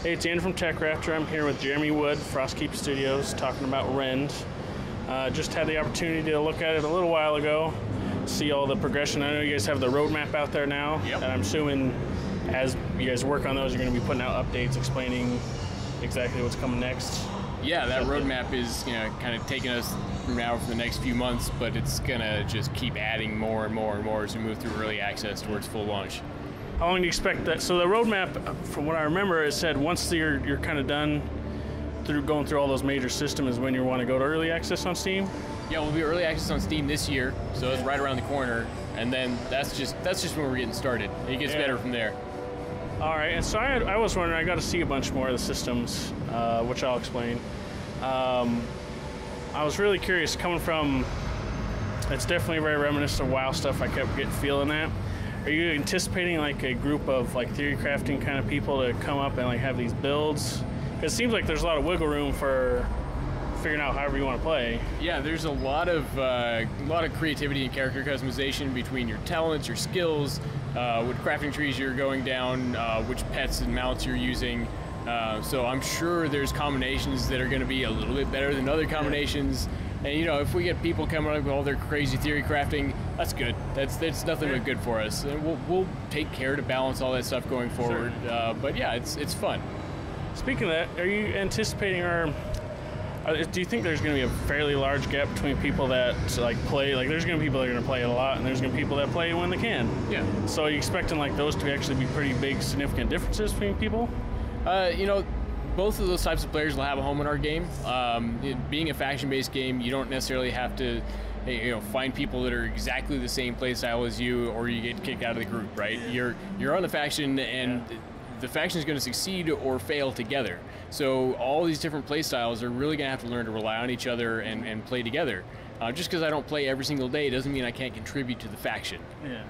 Hey, it's Andrew from TechRaptor. I'm here with Jeremy Wood, Frostkeep Studios, talking about Rend. Just had the opportunity to look at it a little while ago, see all the progression. I know you guys have the roadmap out there now, Yep. and I'm assuming as you guys work on those, you're going to be putting out updates explaining exactly what's coming next. Yeah, that roadmap is kind of taking us from now for the next few months, but it's going to just keep adding more and more and more as we move through early access towards full launch. How long do you expect that? So the roadmap, from what I remember, it said once you're kind of done going through all those major systems is when you want to go to early access on Steam? Yeah, we'll be early access on Steam this year, so it's right around the corner, and then that's just when we're getting started. It gets better from there. All right, and so I was wondering, I got to see a bunch more of the systems, which I'll explain. I was really curious, coming from, it's definitely very reminiscent of WoW stuff. I kept feeling that. Are you anticipating like a group of like theory crafting kind of people to come up and like have these builds? It seems like there's a lot of wiggle room for figuring out however you want to play. Yeah, there's a lot of creativity and character customization between your talents, your skills, what crafting trees you're going down, which pets and mounts you're using. So I'm sure there's combinations that are going to be a little bit better than other combinations. And if we get people coming up with all their crazy theory crafting, that's good. That's nothing but good for us. And we'll take care to balance all that stuff going forward. But yeah, it's fun. Speaking of that, are you anticipating do you think there's going to be a fairly large gap between people that like play? Like, there's going to be people that are going to play it a lot, and there's going to be people that play when they can. Yeah. So are you expecting like those to actually be pretty big, significant differences between people? Both of those types of players will have a home in our game. Being a faction-based game, you don't necessarily have to, find people that are exactly the same playstyle as you, or you get kicked out of the group, right? You're on the faction, and the faction is going to succeed or fail together. So all these different playstyles are really going to have to learn to rely on each other and play together. Just because I don't play every single day doesn't mean I can't contribute to the faction. Yeah.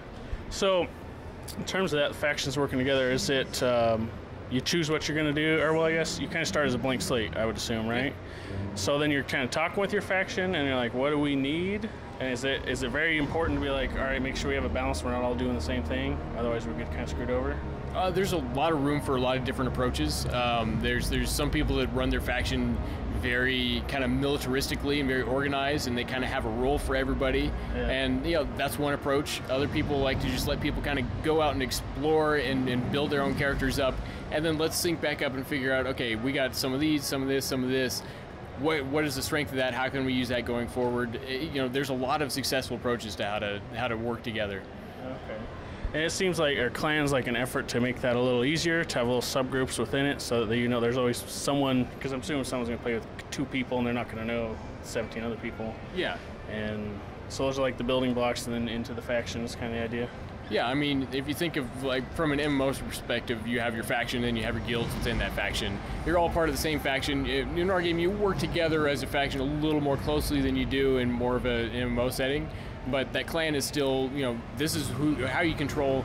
So in terms of that, factions working together, is it you choose what you're going to do, or well, I guess you kind of start as a blank slate, I would assume, right? Yeah. So then you're kind of talking with your faction, and you're like, what do we need? And is it very important to be like, all right, make sure we have a balance, we're not all doing the same thing, otherwise we get kind of screwed over? There's a lot of room for a lot of different approaches. There's some people that run their faction very kind of militaristically and very organized, and they kind of have a role for everybody. Yeah. And that's one approach. Other people like to just let people kind of go out and explore and build their own characters up, and then let's sync back up and figure out, okay, we got some of these, some of this, some of this. What is the strength of that? How can we use that going forward? There's a lot of successful approaches to how to work together. Okay. And it seems like our clan's like an effort to make that a little easier, to have little subgroups within it, so that there's always someone, because I'm assuming someone's going to play with 2 people and they're not going to know 17 other people. Yeah. And so those are like the building blocks, and then into the factions, kind of the idea. Yeah, I mean, if you think of like from an MMO perspective, you have your faction and you have your guilds within that faction. You're all part of the same faction. In our game, you work together as a faction a little more closely than you do in more of an MMO setting. But that clan is still, this is how you control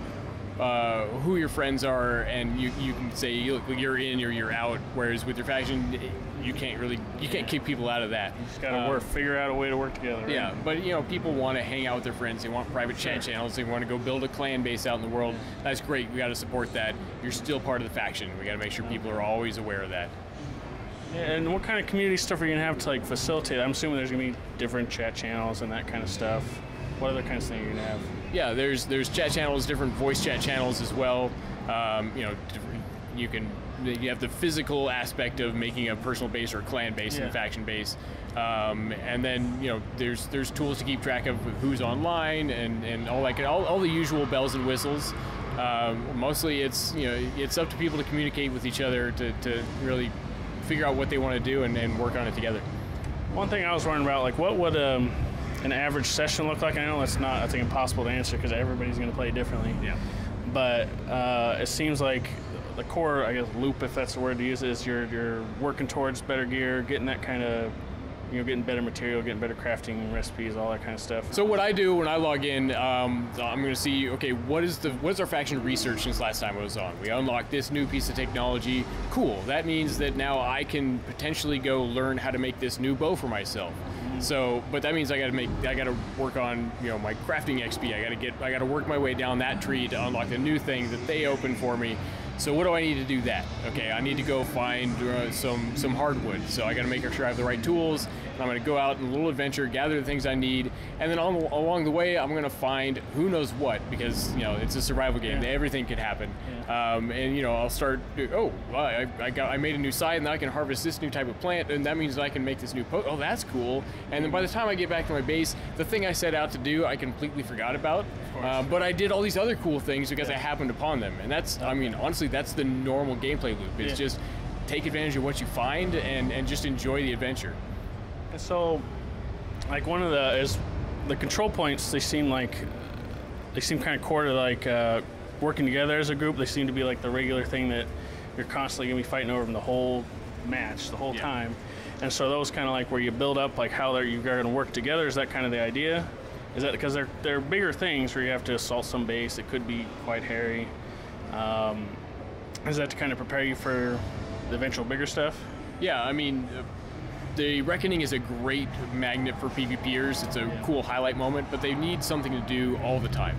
who your friends are, and you can say you're in or you're out. Whereas with your faction, you can't kick people out of that. You just gotta figure out a way to work together. Right? Yeah, but people want to hang out with their friends. They want private chat channels. They want to go build a clan base out in the world. That's great. We got to support that. You're still part of the faction. We got to make sure people are always aware of that. Yeah, and what kind of community stuff are you gonna have to like facilitate? I'm assuming there's gonna be different chat channels and that kind of stuff. What other kinds of things are you gonna have? Yeah, there's chat channels, different voice chat channels as well. You have the physical aspect of making a personal base or a clan base and a faction base, and then there's tools to keep track of who's online and all the usual bells and whistles. Mostly it's up to people to communicate with each other to really figure out what they want to do and work on it together. One thing I was wondering about, like, what would an average session look like? I know I think impossible to answer because everybody's going to play differently. Yeah. But it seems like the core, I guess, loop, if that's the word to use, is you're working towards better gear, getting that kind of, getting better material, getting better crafting recipes, all that kind of stuff. So what I do when I log in, I'm going to see, okay, what is our faction research since last time I was on? We unlocked this new piece of technology. Cool. That means that now I can potentially go learn how to make this new bow for myself. So, but that means I got to work on, my crafting XP. I got to work my way down that tree to unlock the new thing that they open for me. So what do I need to do that? Okay, I need to go find some hardwood. So I got to make sure I have the right tools. And I'm going to go out on a little adventure, gather the things I need, and then along the way, I'm going to find who knows what, because it's a survival game. Yeah. Everything can happen. Yeah. And I'll start. Oh, well, I made a new site, and now I can harvest this new type of plant, and that means I can make this new Oh, that's cool. And then by the time I get back to my base, the thing I set out to do, I completely forgot about. But I did all these other cool things because I happened upon them, and that's, honestly, that's the normal gameplay loop. It's just take advantage of what you find and just enjoy the adventure. And so, like one of the control points, they seem kind of core to like working together as a group. They seem to be like the regular thing that you're constantly gonna be fighting over them the whole match, the whole time. And so those kind of like where you build up like how you're gonna work together. Is that kind of the idea? Is that because they're bigger things where you have to assault some base? It could be quite hairy. Is that to kind of prepare you for the eventual bigger stuff? Yeah, the Reckoning is a great magnet for PvPers. It's a cool highlight moment, but they need something to do all the time.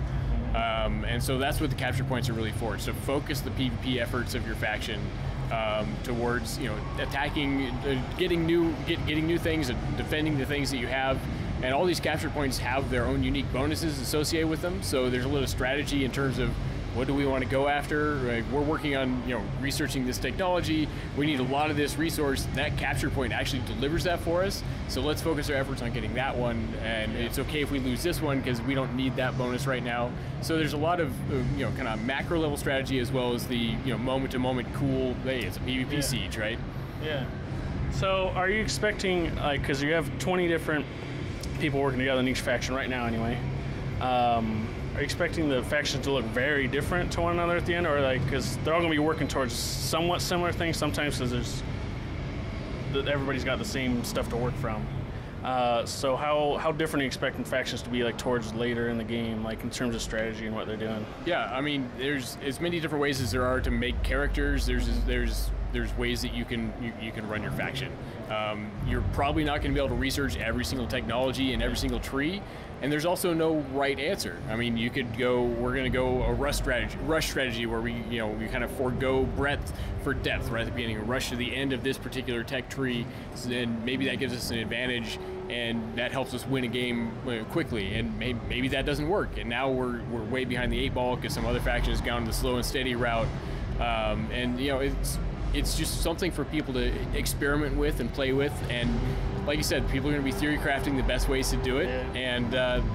And so that's what the capture points are really for. So focus the PvP efforts of your faction towards attacking, getting new things, and defending the things that you have. And all these capture points have their own unique bonuses associated with them. So there's a little strategy in terms of what do we want to go after. We're working on researching this technology. We need a lot of this resource. That capture point actually delivers that for us. So let's focus our efforts on getting that one. And it's okay if we lose this one because we don't need that bonus right now. So there's a lot of kind of macro level strategy as well as the moment to moment cool. Hey, it's a PvP siege, right? Yeah. So are you expecting because you have 20 different people working together in each faction right now anyway? Are you expecting the factions to look very different to one another at the end, or because they're all going to be working towards somewhat similar things? Sometimes because everybody's got the same stuff to work from. So how different are you expecting factions to be towards later in the game, in terms of strategy and what they're doing? Yeah, there's as many different ways as there are to make characters. There's ways that you can run your faction. You're probably not going to be able to research every single technology and every single tree, and there's also no right answer. You could go, we're going to go a rush strategy where we kind of forego breadth for depth right at the beginning, and rush to the end of this particular tech tree, and maybe that gives us an advantage, and that helps us win a game quickly. And maybe that doesn't work, and now we're way behind the 8 ball because some other faction has gone the slow and steady route, and it's just something for people to experiment with and play with. And like you said, people are going to be theory crafting the best ways to do it, and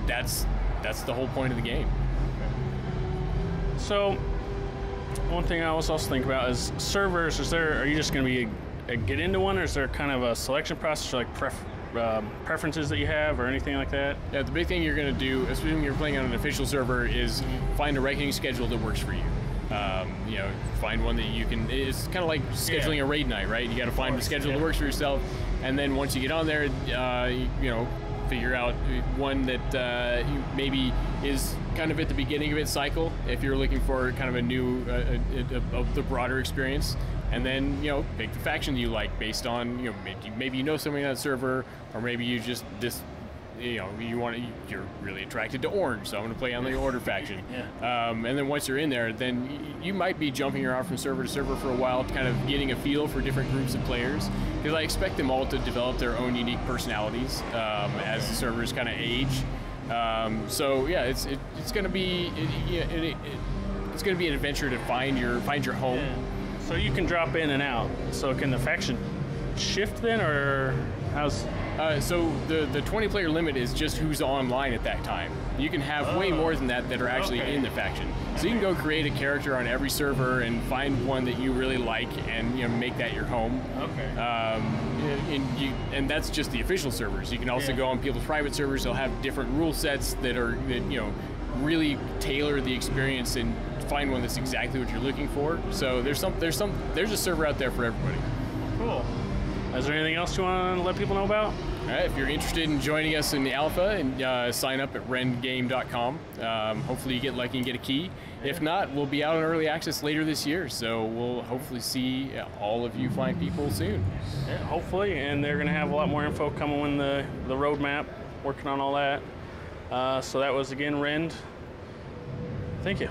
that's the whole point of the game. So one thing I also think about is servers. Are you just going to be get into one, or is there kind of a selection process, or preferences that you have or anything like that? Yeah, the big thing you're going to do, especially when you're playing on an official server, is find a reckoning schedule that works for you. Find one that you can. It's kind of like scheduling a raid night, right? You got to find the schedule that works for yourself, and then once you get on there, figure out one that maybe is kind of at the beginning of its cycle, if you're looking for kind of a new, of the broader experience. And then pick the faction that you like based on maybe somebody on that server, or maybe you just you're really attracted to orange, so I'm going to play on the order faction. And then once you're in there, then you might be jumping around from server to server for a while, kind of getting a feel for different groups of players, because I expect them all to develop their own unique personalities as the servers kind of age. So yeah, it's going to be it's going to be an adventure to find your home. So you can drop in and out. So can the faction shift then, or how's? So the 20 player limit is just who's online at that time. You can have way more than that are actually in the faction. So you can go create a character on every server and find one that you really like and make that your home. And that's just the official servers. You can also go on people's private servers. They'll have different rule sets that really tailor the experience and find one that's exactly what you're looking for. So there's a server out there for everybody. Cool. Is there anything else you want to let people know about? All right, if you're interested in joining us in the alpha, and sign up at rendgame.com. Hopefully you get lucky and get a key. If not, we'll be out in early access later this year, so we'll hopefully see all of you fine people soon. Yeah, hopefully, and they're going to have a lot more info coming when the roadmap, working on all that. So that was, again, Rend. Thank you.